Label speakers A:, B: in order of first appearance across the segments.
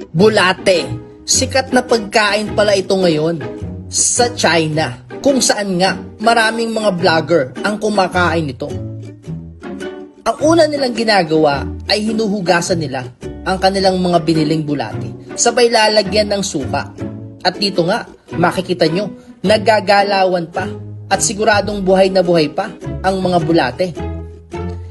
A: Bulate. Sikat na pagkain pala ito ngayon sa China, kung saan nga maraming mga vlogger ang kumakain nito. Ang una nilang ginagawa ay hinuhugasan nila ang kanilang mga biniling bulate, sabay lalagyan ng suka. At dito nga, makikita nyo, naggagalawan pa at siguradong buhay na buhay pa ang mga bulate.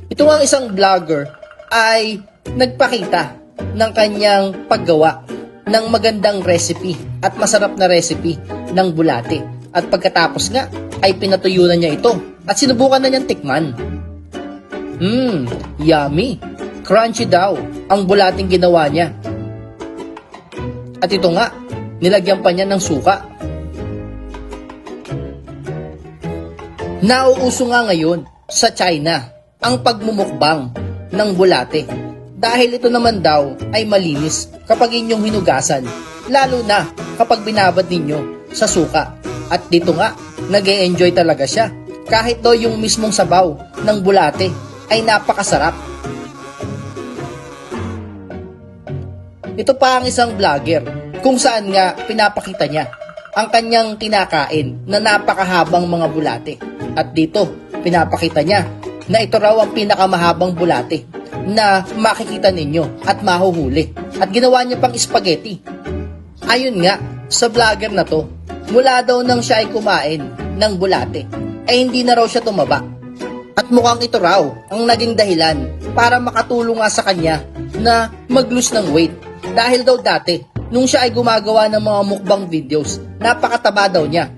A: Ito nga isang vlogger ay nagpakita ng kanyang paggawa ng magandang recipe at masarap na recipe ng bulate. At pagkatapos nga ay pinatuyunan niya ito at sinubukan na niyang tikman. Yummy! Crunchy daw ang bulating ginawa niya. At ito nga, nilagyan pa niya ng suka. Nauuso nga ngayon sa China ang pagmumukbang ng bulate. Dahil ito naman daw ay malinis kapag inyong hinugasan, lalo na kapag binabad ninyo sa suka. At dito nga, nag-e-enjoy talaga siya. Kahit daw yung mismong sabaw ng bulate ay napakasarap. Ito pa ang isang vlogger kung saan nga pinapakita niya ang kanyang kinakain na napakahabang mga bulate. At dito, pinapakita niya na ito raw ang pinakamahabang bulate na makikita ninyo at mahuhuli. At ginawa niya pang spaghetti. Ayun nga, sa vlogger na to, mula daw nang siya ay kumain ng bulate, ay hindi na raw siya tumaba. At mukhang ito raw ang naging dahilan para makatulong nga sa kanya na mag-lose ng weight. Dahil daw dati, nung siya ay gumagawa ng mga mukbang videos, napakataba daw niya.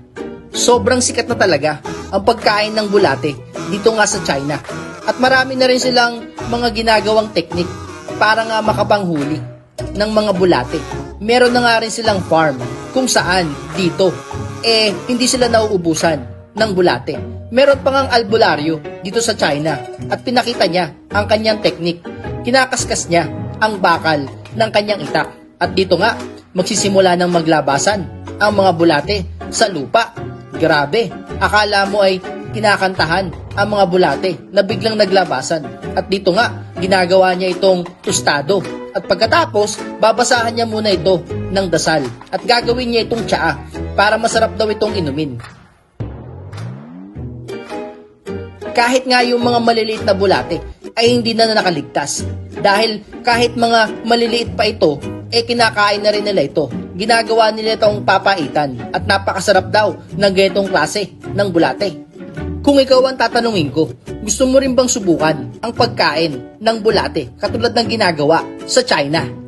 A: Sobrang sikat na talaga ang pagkain ng bulate dito nga sa China. At marami na rin silang mga ginagawang teknik para nga makapanghuli ng mga bulate. Meron na nga rin silang farm kung saan dito hindi sila nauubusan ng bulate. Meron pa ngang albularyo dito sa China at pinakita niya ang kanyang teknik. Kinakaskas niya ang bakal ng kanyang itak. At dito nga, magsisimula ng maglabasan ang mga bulate sa lupa. Grabe, akala mo ay kinakantahan ang mga bulate na biglang naglabasan. At dito nga, ginagawa niya itong tostado. At pagkatapos, babasahan niya muna ito ng dasal. At gagawin niya itong tsaa para masarap daw itong inumin. Kahit nga yung mga maliliit na bulate ay hindi na nakaligtas. Dahil kahit mga maliliit pa ito, kinakain na rin nila ito. Ginagawa nila itong papaitan at napakasarap daw ng ganitong klase ng bulate. Kung ikaw ang tatanungin ko, gusto mo rin bang subukan ang pagkain ng bulate katulad ng ginagawa sa China?